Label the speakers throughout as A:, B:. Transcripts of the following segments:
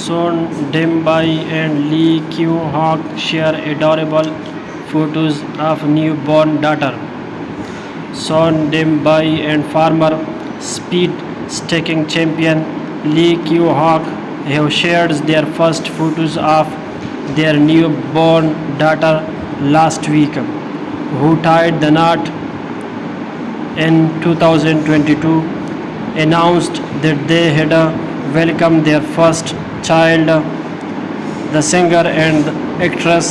A: Son Dembai and Lee Kyu-hawk share adorable photos of newborn daughter. Son Dembai and former speed staking champion Lee Kyu-hawk have shared their first photos of their newborn daughter last week, who tied the knot in 2022, announced that they had welcomed their first child. The singer and actress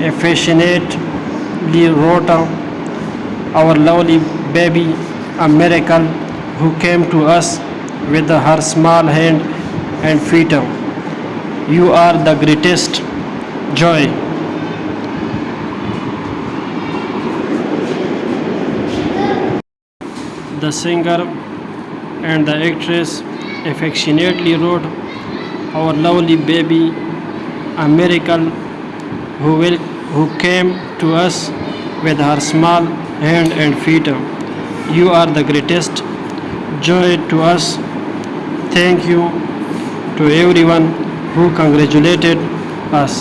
A: affectionately wrote, "Our lovely baby, a miracle who came to us with her small hand and feet. You are the greatest joy." The singer and the actress affectionately wrote, "Our lovely baby, a miracle who came to us with her small hand and feet. You are the greatest joy to us." Thank you to everyone who congratulated us.